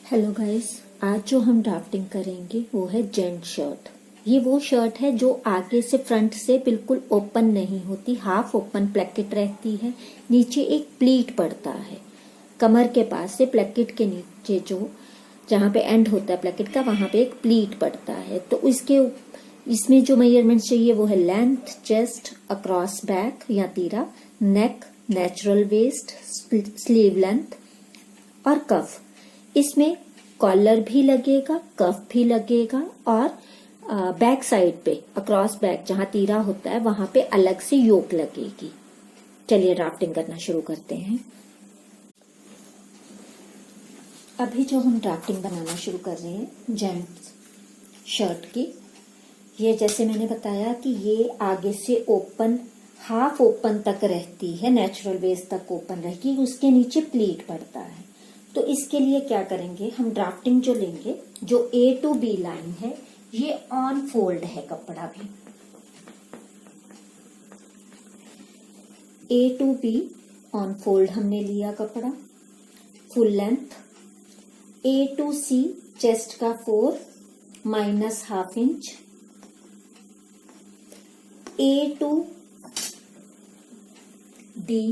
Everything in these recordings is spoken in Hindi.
हेलो गाइस, आज जो हम ड्राफ्टिंग करेंगे वो है जेंट शर्ट। ये वो शर्ट है जो आगे से फ्रंट से बिल्कुल ओपन नहीं होती, हाफ ओपन प्लेकेट रहती है। नीचे एक प्लीट पड़ता है कमर के पास से, प्लेकेट के नीचे जो जहाँ पे एंड होता है प्लेकेट का वहाँ पे एक प्लीट पड़ता है। तो इसमें जो मेजरमेंट चाहिए वो है लेंथ, चेस्ट, अक्रॉस बैक या तीरा, नेक, नेचुरल वेस्ट, स्लीव लेंथ और कफ। इसमें कॉलर भी लगेगा, कफ भी लगेगा और बैक साइड पे अक्रॉस बैक जहां तीरा होता है वहां पे अलग से योक लगेगी। चलिए ड्राफ्टिंग करना शुरू करते हैं। अभी जो हम ड्राफ्टिंग बनाना शुरू कर रहे हैं जेंट्स शर्ट की, ये जैसे मैंने बताया कि ये आगे से ओपन, हाफ ओपन तक रहती है, नेचुरल वेस्ट तक ओपन रहेगी, उसके नीचे प्लीट पड़ता है। तो इसके लिए क्या करेंगे, हम ड्राफ्टिंग जो लेंगे, जो A to B लाइन है ये ऑन फोल्ड है कपड़ा भी। A to B on fold हमने लिया कपड़ा, full length. A to C chest का 4 minus half inch. A to D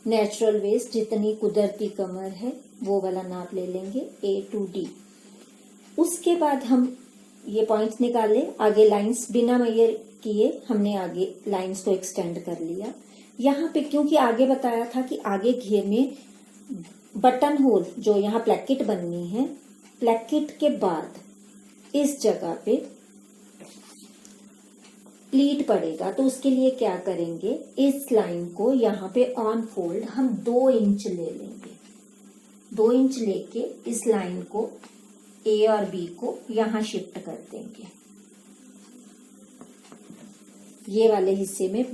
natural waist जितनी कुदरती कमर है वो वाला नाप ले लेंगे, A to D। उसके बाद हम ये पॉइंट्स निकाले, आगे लाइंस बिना मेजर किए हमने आगे लाइंस को एक्सटेंड कर लिया। यहाँ पे क्योंकि आगे बताया था कि आगे घेर में बटन होल जो यहाँ प्लेकेट बननी है, प्लेकेट के बाद इस जगह पे प्लीट पड़ेगा। तो उसके लिए क्या करेंगे, इस लाइन को यहाँ पे ऑन फोल्ड हम 2 इंच ले लेंगे। 2 इंच लेके इस लाइन को A और B को यहाँ शिफ्ट कर देंगे। ये वाले हिस्से में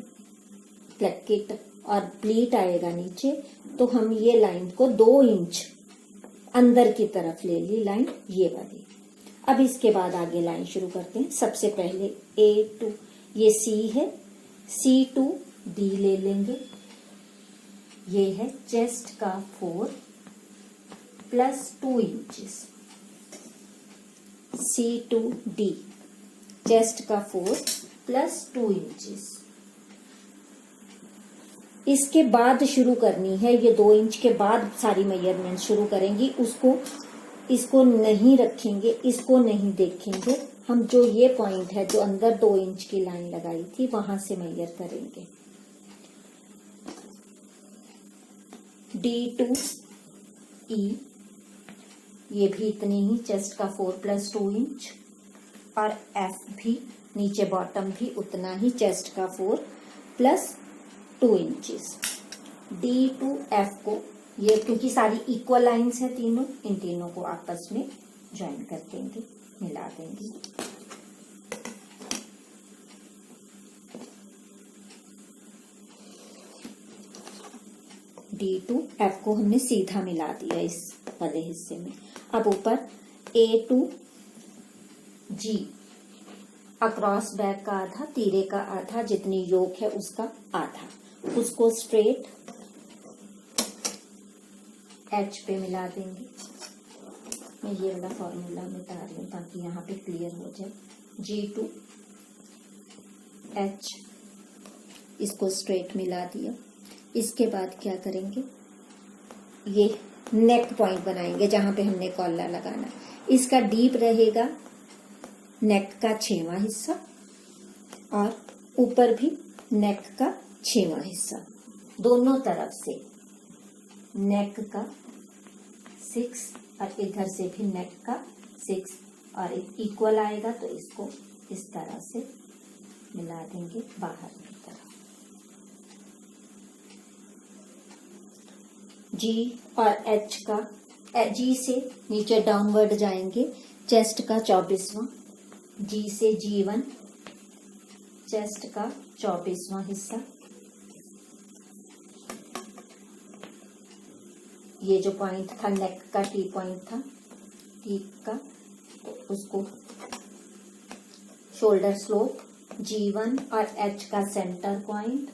प्लेकेट और प्लीट आएगा नीचे, तो हम ये लाइन को 2 इंच अंदर की तरफ ले ली लाइन, ये वाली। अब इसके बाद आगे लाइन शुरू करते हैं। सबसे पहले A to, ये C है, C to D ले लेंगे। ये है चेस्ट का 4 plus 2 inches. C to D chest का 4 प्लस 2 इंचेस। इसके बाद शुरू करनी है, ये 2 इंच के बाद सारी मेजरमेंट शुरू करेंगी। इसको नहीं रखेंगे, इसको नहीं देखेंगे हम। जो ये पॉइंट है जो अंदर 2 इंच की लाइन लगाई थी वहां से मेजर करेंगे। D to E ये भी इतनी ही, चेस्ट का 4 प्लस 2 इंच। और F भी नीचे बॉटम भी उतना ही, चेस्ट का 4 plus 2 inches. D to F को, ये क्योंकि सारी इक्वल लाइंस है तीनों, इन तीनों को आपस में ज्वाइन कर देंगे, मिला देंगे। D to F को हमने सीधा मिला दिया इस वाले हिस्से में। अब ऊपर A to G across back का आधा, तीरे का आधा, जितनी योक है उसका आधा, उसको स्ट्रेट H पे मिला देंगे। मैं ये वाला फॉर्मूला मिटा रही हूँ ताकि यहाँ पे क्लियर हो जाए। G to H इसको स्ट्रेट मिला दिया। इसके बाद क्या करेंगे, ये नेक पॉइंट बनाएंगे जहां पे हमने कॉलर लगाना। इसका डीप रहेगा नेक का 6वां हिस्सा और ऊपर भी नेक का 6वां हिस्सा, दोनों तरफ से नेक का 6 और इधर से भी नेक का 6 और इक्वल आएगा, तो इसको इस तरह से मिला देंगे बाहर की तरफ। G और H का, G से नीचे डाउनवर्ड जाएंगे, चेस्ट का 24वां, G से G1 चेस्ट का 24वां हिस्सा। ये जो पॉइंट था नेक का, T पॉइंट था, T का, तो उसको शोल्डर स्लोप G1 और H का सेंटर पॉइंट,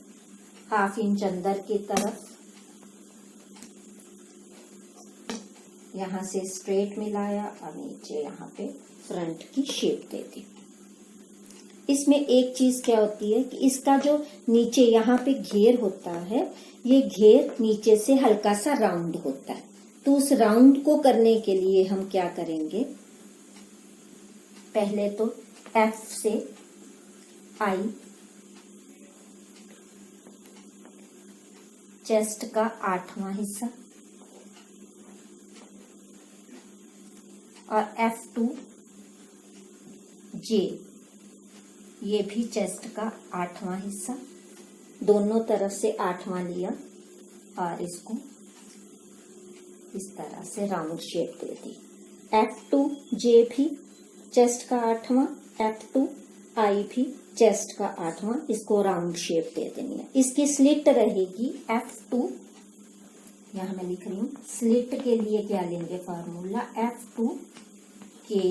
हाफ इंच अंदर की तरफ यहाँ से स्ट्रेट मिलाया और नीचे यहाँ पे फ्रंट की शेप दे दी। इसमें एक चीज क्या होती है कि इसका जो नीचे यहाँ पे घेर होता है, ये घेर नीचे से हल्का सा राउंड होता है। तो उस राउंड को करने के लिए हम क्या करेंगे, पहले तो F से I चेस्ट का 8वां हिस्सा और F2 J ये भी चेस्ट का 8वां हिस्सा, दोनों तरफ से 8वां लिया और इसको इस तरह से राउंड शेप दे दी। F2 J भी चेस्ट का 8वां, F2 I भी चेस्ट का 8वां, इसको राउंड शेप दे देनी है। इसकी स्लिट रहेगी F2, यहां मैं लिख रही हूं, स्लिट के लिए क्या लेंगे फॉर्मूला, F2 के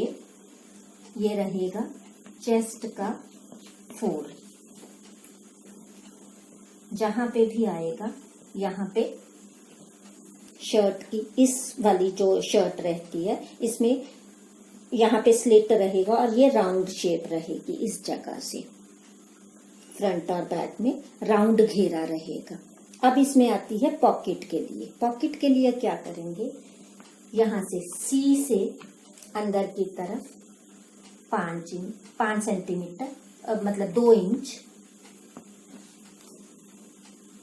ये रहेगा चेस्ट का 4, जहां पे भी आएगा यहाँ पे शर्ट की इस वाली जो शर्ट रहती है इसमें यहाँ पे स्लिट रहेगा और ये राउंड शेप रहेगी इस जगह से, फ्रंट और बैक में राउंड घेरा रहेगा। अब इसमें आती है पॉकेट के लिए। पॉकेट के लिए क्या करेंगे, यहाँ से C से अंदर की तरफ 5 सेंटीमीटर, मतलब 2 इंच,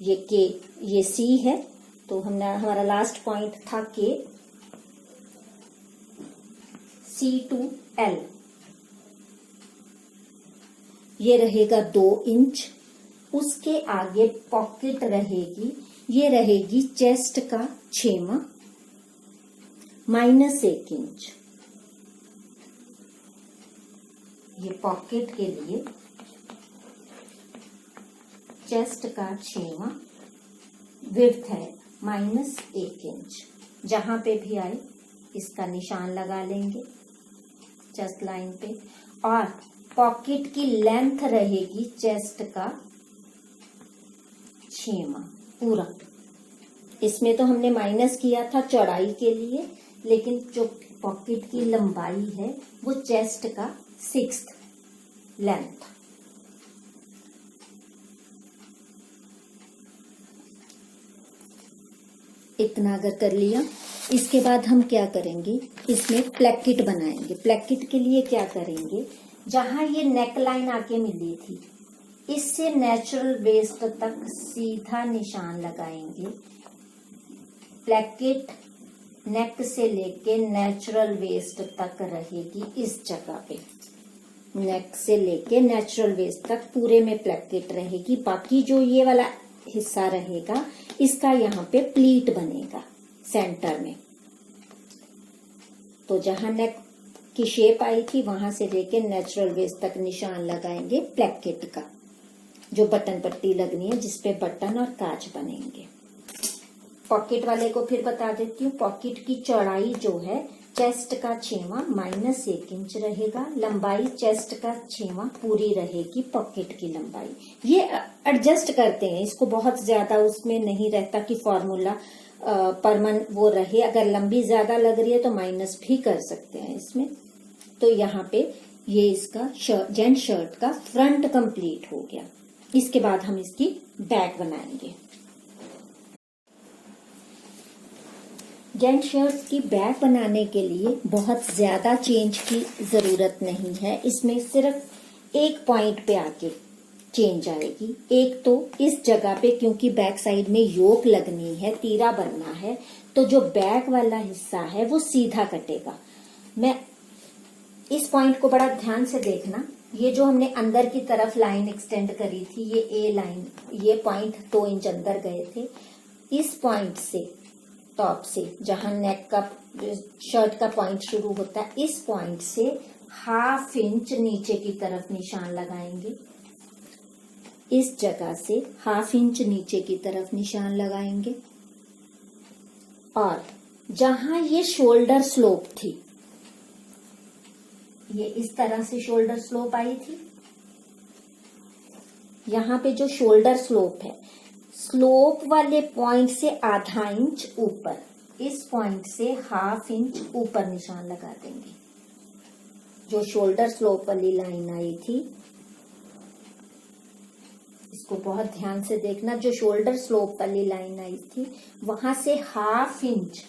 ये C है तो हमारा लास्ट पॉइंट था के, C to L ये रहेगा 2 इंच। उसके आगे पॉकेट रहेगी, ये रहेगी चेस्ट का 6वां -1 इंच। ये पॉकेट के लिए चेस्ट का 6वां, विड्थ है -1 इंच। जहां पे भी आए इसका निशान लगा लेंगे चेस्ट लाइन पे। और पॉकेट की लेंथ रहेगी चेस्ट का 6वां पूरा। इसमें तो हमने माइनस किया था चौड़ाई के लिए, लेकिन जो पॉकेट की लंबाई है वो चेस्ट का 6th लेंथ। इतना अगर कर लिया, इसके बाद हम क्या करेंगे, इसमें प्लेकेट बनाएंगे। प्लेकेट के लिए क्या करेंगे, जहां ये नेक लाइन आके मिली थी इससे नेचुरल वेस्ट तक सीधा निशान लगाएंगे। प्लेकेट नेक से लेके नेचुरल वेस्ट तक रहेगी इस जगह पे। नेक से लेके नेचुरल वेस्ट तक पूरे में प्लेकेट रहेगी। बाकी जो ये वाला हिस्सा रहेगा इसका यहाँ पे प्लीट बनेगा सेंटर में। तो जहां नेक की शेप आई थी वहां से लेके नेचुरल वेस्ट तक निशान लगाएंगे प्लेकेट का, जो बटन पट्टी लगनी है जिसपे बटन और काज बनेंगे। पॉकेट वाले को फिर बता देती हूँ। पॉकेट की चौड़ाई जो है चेस्ट का 6वां -1 इंच रहेगा। लंबाई चेस्ट का 6वां पूरी रहेगी पॉकेट की लंबाई। ये एडजस्ट करते हैं इसको, बहुत ज्यादा उसमें नहीं रहता कि फॉर्मूला परमन वो रहे। अगर लंबी ज्यादा लग रही है तो माइनस भी कर सकते हैं इसमें। तो यहाँ पे ये इसका जेंट शर्ट का फ्रंट कंप्लीट हो गया। इसके बाद हम इसकी बैक बनाएंगे। जेंट शर्ट की बैक बनाने के लिए बहुत ज्यादा चेंज की जरूरत नहीं है। इसमें सिर्फ एक पॉइंट पे आके चेंज आएगी। एक तो इस जगह पे, क्योंकि बैक साइड में योक लगनी है, तीरा बनना है, तो जो बैक वाला हिस्सा है वो सीधा कटेगा। मैं इस पॉइंट को बड़ा ध्यान से देखना। ये जो हमने अंदर की तरफ लाइन एक्सटेंड करी थी, ये ए लाइन, ये पॉइंट 2 इंच अंदर गए थे। इस पॉइंट से टॉप से, जहां नेक का शर्ट का पॉइंट शुरू होता है, इस पॉइंट से 1/2 इंच नीचे की तरफ निशान लगाएंगे। इस जगह से 1/2 इंच नीचे की तरफ निशान लगाएंगे। और जहां ये शोल्डर स्लोप थी, ये इस तरह से शोल्डर स्लोप आई थी, यहाँ पे जो शोल्डर स्लोप है, स्लोप वाले पॉइंट से 1/2 इंच ऊपर इस पॉइंट से 1/2 इंच ऊपर निशान लगा देंगे। जो शोल्डर स्लोप वाली लाइन आई थी, इसको बहुत ध्यान से देखना, जो शोल्डर स्लोप वाली लाइन आई थी वहां से 1/2 इंच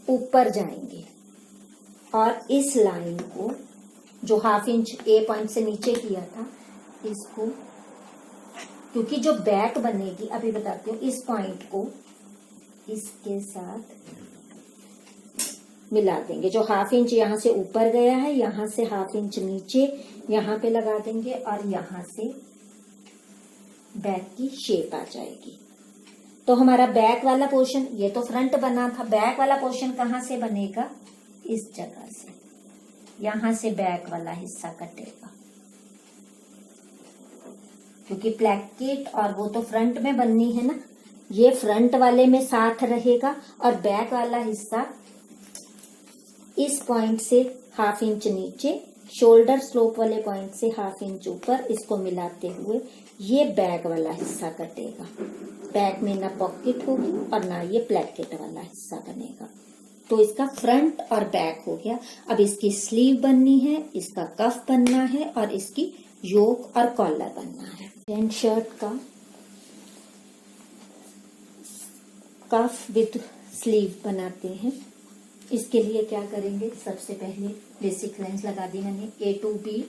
ऊपर जाएंगे और इस लाइन को जो 1/2 इंच ए पॉइंट से नीचे किया था, इसको, क्योंकि जो बैक बनेगी, अभी बताती हूँ, इस पॉइंट को इसके साथ मिला देंगे। जो 1/2 इंच यहाँ से ऊपर गया है, यहाँ से 1/2 इंच नीचे यहाँ पे लगा देंगे और यहाँ से बैक की शेप आ जाएगी। तो हमारा बैक वाला पोर्शन, ये तो फ्रंट बना था, बैक वाला पोर्शन कहाँ से बनेगा? इस जगह से, यहाँ से बैक वाला हिस्सा कटेगा, क्योंकि प्लैकेट और वो तो फ्रंट में बननी है ना, ये फ्रंट वाले में साथ रहेगा और बैक वाला हिस्सा इस पॉइंट से 1/2 इंच नीचे, शोल्डर स्लोप वाले पॉइंट से 1/2 इंच ऊपर, इसको मिलाते हुए ये बैक वाला हिस्सा कटेगा। बैक में ना पॉकेट होगी और ना ये प्लैकेट वाला हिस्सा बनेगा। तो इसका फ्रंट और बैक हो गया। अब इसकी स्लीव बननी है, इसका कफ बनना है और इसकी योक और कॉलर बनना है। जेंट शर्ट का कफ विद स्लीव बनाते हैं। इसके लिए क्या करेंगे? सबसे पहले बेसिक लेंथ लगा दी मैंने, A to B,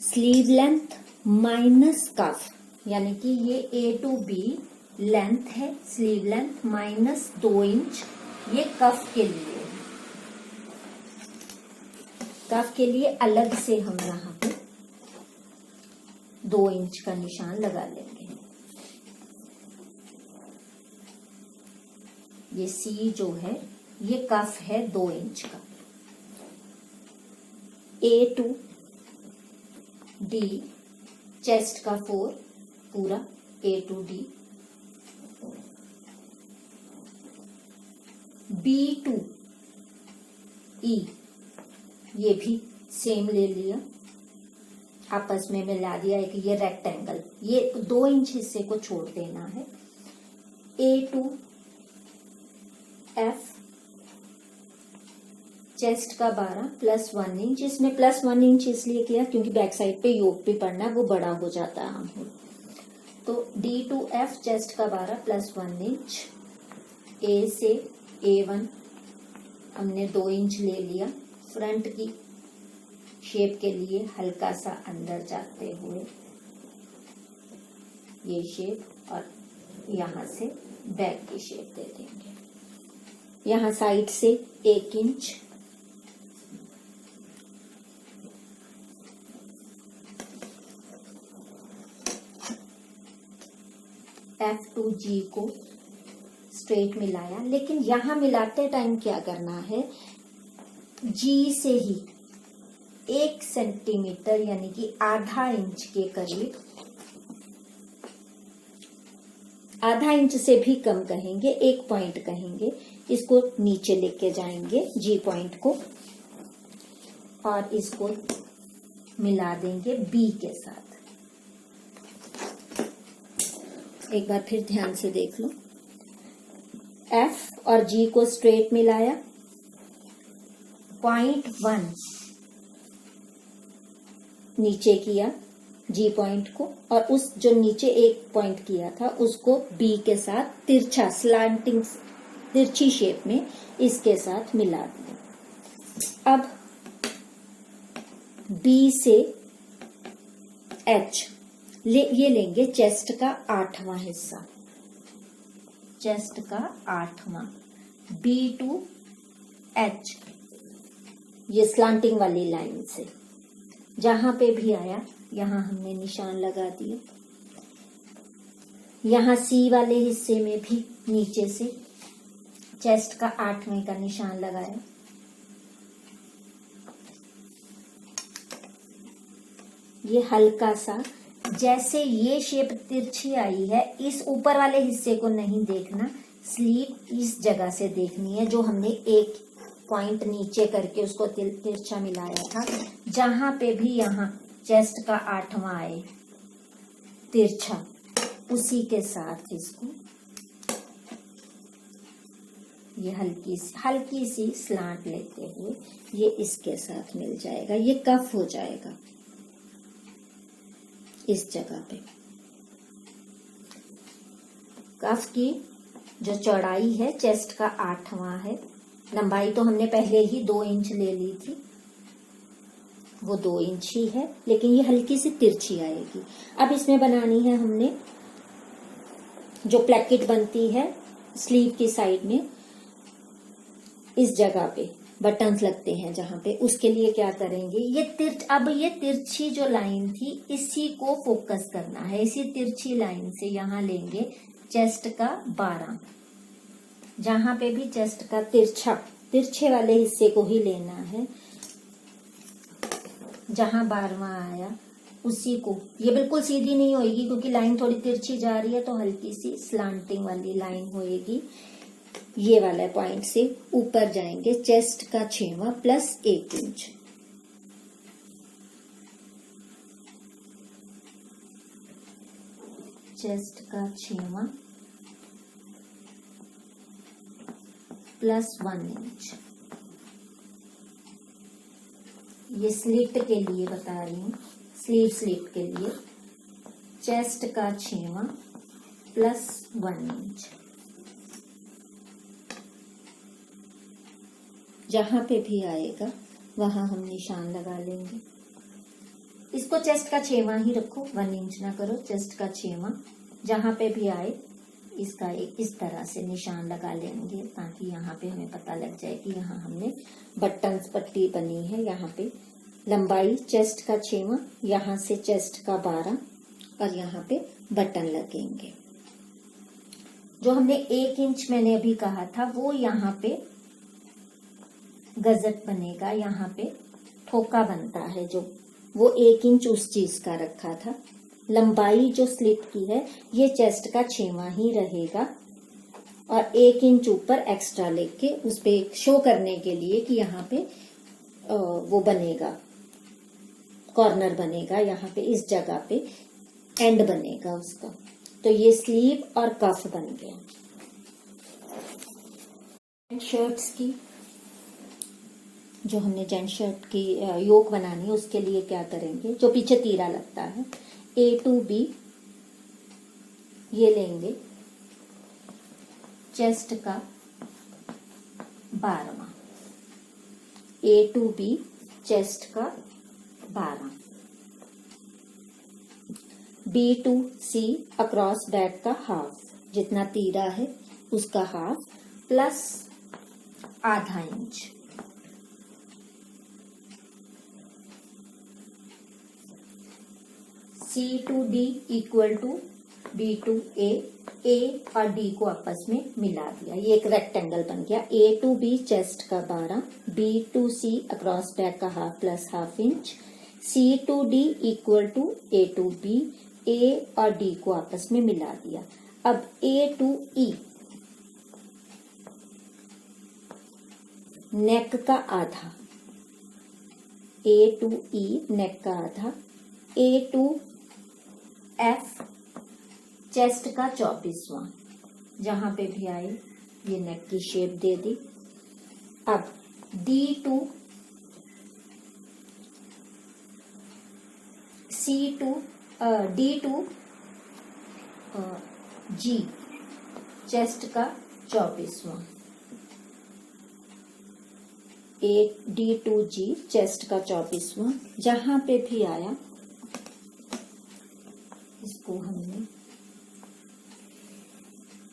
sleeve length minus cuff, यानी कि ये A to B लेंथ है, स्लीव लेंथ माइनस 2 इंच, ये कफ के लिए है। कफ के लिए अलग से हम यहाँ पे 2 इंच का निशान लगा लेंगे। ये सी जो है, ये कफ है 2 इंच का। A to D, चेस्ट का 4 पूरा A to D, B to E, ये भी सेम ले लिया, आपस में मिला दिया एक ये रेक्टेंगल, ये 2 इंच हिस्से को छोड़ देना है। A to F, चेस्ट का 12 प्लस 1 इंच, इसमें प्लस 1 इंच इसलिए किया क्योंकि बैक साइड पे योक भी पड़ना है, वो बड़ा हो जाता है आमहोल। तो D to F, चेस्ट का 12 प्लस 1 इंच, A से A1 हमने 2 इंच ले लिया। फ्रंट की शेप के लिए हल्का सा अंदर जाते हुए ये शेप और यहाँ से बैक की शेप दे देंगे। यहाँ साइड से 1 इंच, F to G को स्ट्रेट मिलाया, लेकिन यहाँ मिलाते टाइम क्या करना है? G से ही 1 सेंटीमीटर यानी कि आधा इंच के करीब, आधा इंच से भी कम कहेंगे, 1 पॉइंट कहेंगे, इसको नीचे लेके जाएंगे G पॉइंट को और इसको मिला देंगे B के साथ। एक बार फिर ध्यान से देख लो, F और G को स्ट्रेट मिलाया, 0.1 नीचे किया G पॉइंट को और उस जो नीचे 1 पॉइंट किया था उसको B के साथ तिरछा स्लांटिंग तिरछी शेप में इसके साथ मिला दिया। अब B से H ये लेंगे चेस्ट का 8वां हिस्सा, चेस्ट का 8वां, B to H, ये स्लांटिंग वाली लाइन से जहां पे भी आया यहां हमने निशान लगा दिए। यहां C वाले हिस्से में भी नीचे से चेस्ट का 8वें का निशान लगाया। ये हल्का सा, जैसे ये शेप तिरछी आई है, इस ऊपर वाले हिस्से को नहीं देखना, स्लीव इस जगह से देखनी है जो हमने 1 पॉइंट नीचे करके उसको तिरछा मिलाया था। जहां पे भी यहाँ चेस्ट का 8वां आए तिरछा, उसी के साथ इसको ये हल्की सी स्लांट लेते हुए ये इसके साथ मिल जाएगा। ये कफ हो जाएगा इस जगह पे। कफ की जो चौड़ाई है चेस्ट का 8वां है, लंबाई तो हमने पहले ही 2 इंच ले ली थी, वो 2 इंच ही है, लेकिन ये हल्की सी तिरछी आएगी। अब इसमें बनानी है हमने जो प्लेकेट बनती है स्लीव की साइड में, इस जगह पे बटन्स लगते हैं जहां पे, उसके लिए क्या करेंगे, अब ये तिरछी जो लाइन थी इसी को फोकस करना है। इसी तिरछी लाइन से यहां लेंगे चेस्ट का 12, जहां पे भी चेस्ट का तिरछे वाले हिस्से को ही लेना है। जहां 12वां आया उसी को, ये बिल्कुल सीधी नहीं होगी क्योंकि लाइन थोड़ी तिरछी जा रही है, तो हल्की सी स्लांटिंग वाली लाइन होएगी। ये वाला पॉइंट से ऊपर जाएंगे चेस्ट का 6वां प्लस 1 इंच। चेस्ट का 6वां प्लस 1 इंच। ये स्लिट के लिए बता रही हूँ, स्लीव स्लिट के लिए चेस्ट का 6वां प्लस 1 इंच। जहां पे भी आएगा वहां हम निशान लगा लेंगे। इसको चेस्ट का 6वां ही रखो, 1 इंच ना करो, चेस्ट का 6वां। जहां पे भी आए इसका एक इस तरह से निशान लगा लेंगे ताकि यहाँ पे हमें पता लग जाए कि यहाँ हमने बटन्स पट्टी बनी है। यहाँ पे लंबाई चेस्ट का 6वां, यहाँ से चेस्ट का 12 और यहाँ पे बटन लगेंगे। जो हमने 1 इंच मैंने अभी कहा था वो यहाँ पे गजट बनेगा, यहाँ पे ठोका बनता है जो, वो 1 इंच उस चीज का रखा था। लंबाई जो स्लिट की है ये चेस्ट का 6वां ही रहेगा और 1 इंच ऊपर एक्स्ट्रा लेके उस पे शो करने के लिए कि यहाँ पे वो बनेगा, कॉर्नर बनेगा, यहाँ पे इस जगह पे एंड बनेगा उसका। तो ये स्लीव और कफ बन गया। शर्ट्स की जो हमने जेंट शर्ट की योक बनानी है उसके लिए क्या करेंगे, जो पीछे तीरा लगता है A to B ये लेंगे चेस्ट का 12वां, A to B चेस्ट का 12, B to C across back का हाफ, जितना तीरा है उसका हाफ प्लस आधा inch. C to D equal to B to A, A और D को आपस में मिला दिया, ये एक रेक्टेंगल बन गया। A to B चेस्ट का 12, B to C across back का half plus half inch, C to D equal to A to B, A और D को आपस में मिला दिया। अब A to E नेक का आधा, A to E नेक का आधा, A to F चेस्ट का 24वां, जहां पे भी आई ये नेक की शेप दे दी। अब D to C to D to G chest का 24वां, D to G चेस्ट का 24वां, जहां पे भी आया इसको हमने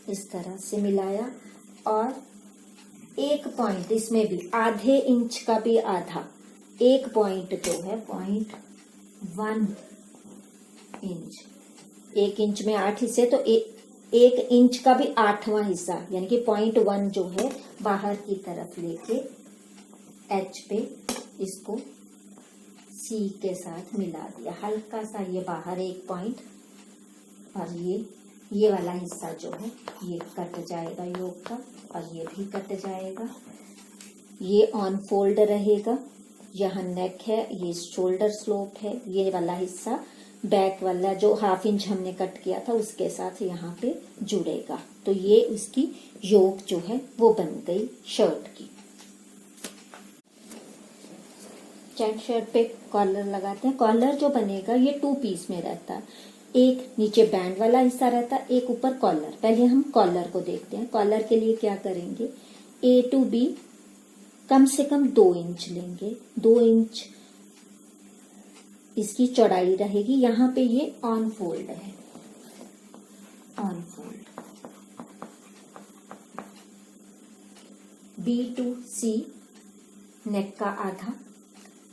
इस तरह से मिलाया और एक पॉइंट इसमें भी आधे इंच का भी आधा, एक पॉइंट जो है 0.1 इंच, 1 इंच में 8 हिस्से तो 1 इंच का भी 8वां हिस्सा यानी कि 0.1 जो है बाहर की तरफ लेके H पे इसको C के साथ मिला दिया। हल्का सा ये बाहर एक पॉइंट और ये वाला हिस्सा जो है ये कट जाएगा योक का और ये भी कट जाएगा। ये ऑन फोल्ड रहेगा, यहाँ नेक है, ये शोल्डर स्लोप है, ये वाला हिस्सा बैक वाला जो हाफ इंच हमने कट किया था उसके साथ यहाँ पे जुड़ेगा। तो ये उसकी योक जो है वो बन गई शर्ट की। जेंट शर्ट पे कॉलर लगाते हैं। कॉलर जो बनेगा ये 2 पीस में रहता है, एक नीचे बैंड वाला हिस्सा रहता है, एक ऊपर कॉलर। पहले हम कॉलर को देखते हैं। कॉलर के लिए क्या करेंगे, A to B कम से कम 2 इंच लेंगे। 2 इंच इसकी चौड़ाई रहेगी। यहाँ पे ये ऑन फोल्ड है, on fold. B to C नेक का आधा,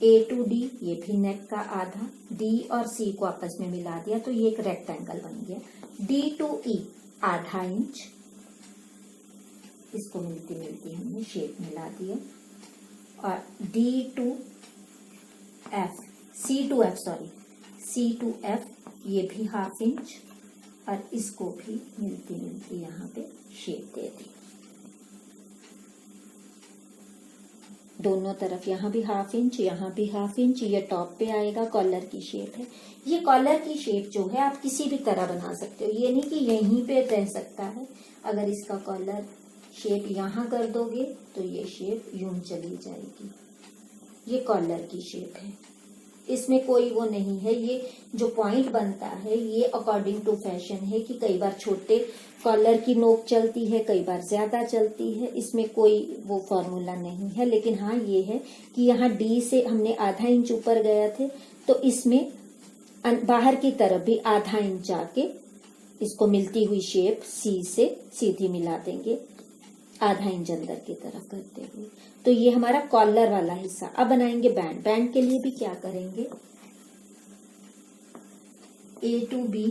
A to D ये भी नेक का आधा, D और C को आपस में मिला दिया तो ये एक रेक्टेंगल बन गया। D to E आधा इंच, इसको मिलती मिलती हमने शेप मिला दिया। और D to F, C to F sorry, C to F ये भी हाफ इंच और इसको भी मिलती मिलती यहाँ पे शेप दे दी। दोनों तरफ यहाँ भी हाफ इंच, यहाँ भी हाफ इंच, ये टॉप पे आएगा। कॉलर की शेप है। ये कॉलर की शेप जो है आप किसी भी तरह बना सकते हो, ये नहीं कि यहीं पे रह सकता है। अगर इसका कॉलर शेप यहाँ कर दोगे तो ये शेप यूं चली जाएगी। ये कॉलर की शेप है, इसमें कोई वो नहीं है। ये जो पॉइंट बनता है ये अकॉर्डिंग टू फैशन है कि कई बार छोटे कॉलर की नोक चलती है, कई बार ज्यादा चलती है। इसमें कोई वो फॉर्मूला नहीं है। लेकिन हाँ ये है कि यहाँ डी से हमने आधा इंच ऊपर गए थे तो इसमें बाहर की तरफ भी आधा इंच आके इसको मिलती हुई शेप सी से सीधी मिला देंगे, आधा इंच अंदर की तरफ करते हुए। तो ये हमारा कॉलर वाला हिस्सा। अब बनाएंगे बैंड। बैंड के लिए भी क्या करेंगे, A to B।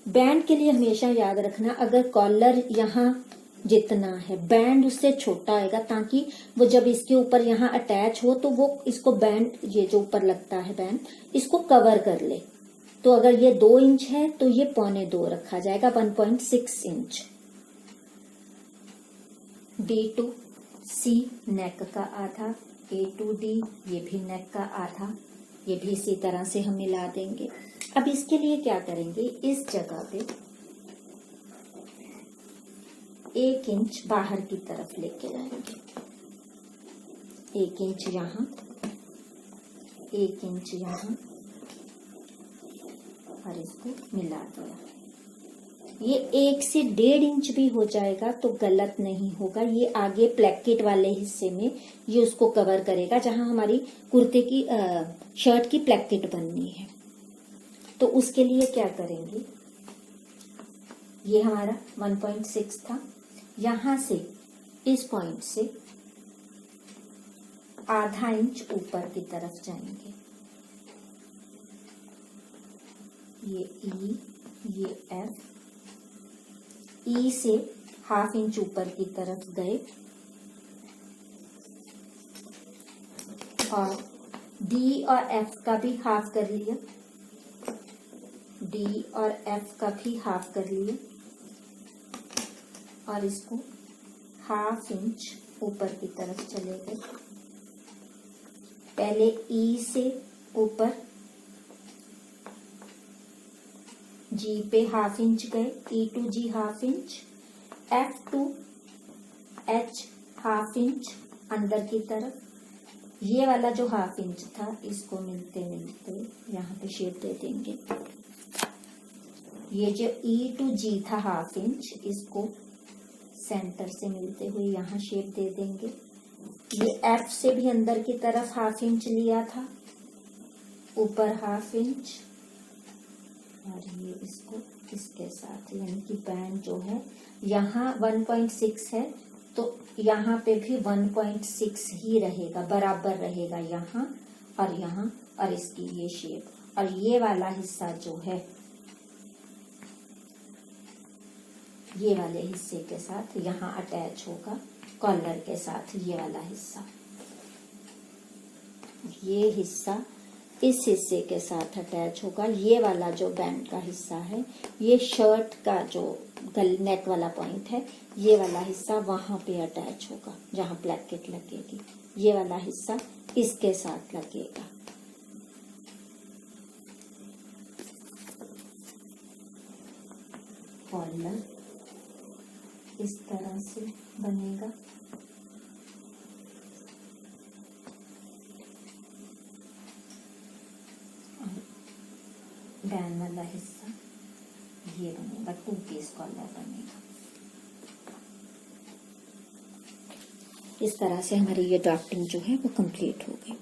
बैंड के लिए हमेशा याद रखना अगर कॉलर यहाँ जितना है बैंड उससे छोटा आएगा, ताकि वो जब इसके ऊपर यहाँ अटैच हो तो वो इसको बैंड, ये जो ऊपर लगता है बैंड, इसको कवर कर ले। तो अगर ये 2 इंच है तो ये 1.25 रखा जाएगा, 1.6 इंच। D to C नेक का आधा, A to D ये भी नेक का आधा, ये भी इसी तरह से हम मिला देंगे। अब इसके लिए क्या करेंगे, इस जगह पे 1 इंच बाहर की तरफ लेके जाएंगे। 1 इंच यहाँ, 1 इंच यहाँ और इसको मिला दिया। ये 1 से 1.5 इंच भी हो जाएगा तो गलत नहीं होगा। ये आगे प्लेकेट वाले हिस्से में ये उसको कवर करेगा जहां हमारी कुर्ते की शर्ट की प्लेकेट बननी है। तो उसके लिए क्या करेंगे, ये हमारा 1.6 था, यहां से इस पॉइंट से आधा इंच ऊपर की तरफ जाएंगे। ये E, ये F, E से हाफ इंच ऊपर की तरफ गए और D और F का भी हाफ कर लिया, D और F का भी हाफ कर लिया और इसको हाफ इंच ऊपर की तरफ चले गए। पहले E से ऊपर G पे हाफ इंच गए, E to G half inch, F to H half inch अंदर की तरफ। ये वाला जो हाफ इंच था इसको मिलते मिलते यहाँ पे शेप दे देंगे। ये जो E टू G था हाफ इंच, इसको सेंटर से मिलते हुए यहाँ शेप दे देंगे। ये F से भी अंदर की तरफ हाफ इंच लिया था, ऊपर हाफ इंच और ये इसको इसके साथ, यानी कि बैंड जो है यहाँ 1.6 है तो यहाँ पे भी 1.6 ही रहेगा, बराबर रहेगा यहाँ और इसकी ये शेप। और ये वाला हिस्सा जो है ये वाले हिस्से के साथ यहाँ अटैच होगा कॉलर के साथ। ये वाला हिस्सा, ये हिस्सा इस हिस्से के साथ अटैच होगा। ये वाला जो बैंड का हिस्सा है, ये शर्ट का जो नेक वाला पॉइंट है, ये वाला हिस्सा वहां पे अटैच होगा जहां प्लेकेट लगेगी। ये वाला हिस्सा इसके साथ लगेगा। कॉलर इस तरह से बनेगा। डैन वाला हिस्सा ये बनेगा, 2 पीस कॉलर बनेगा। इस तरह से हमारी ये ड्राफ्टिंग जो है वो कंप्लीट हो गई।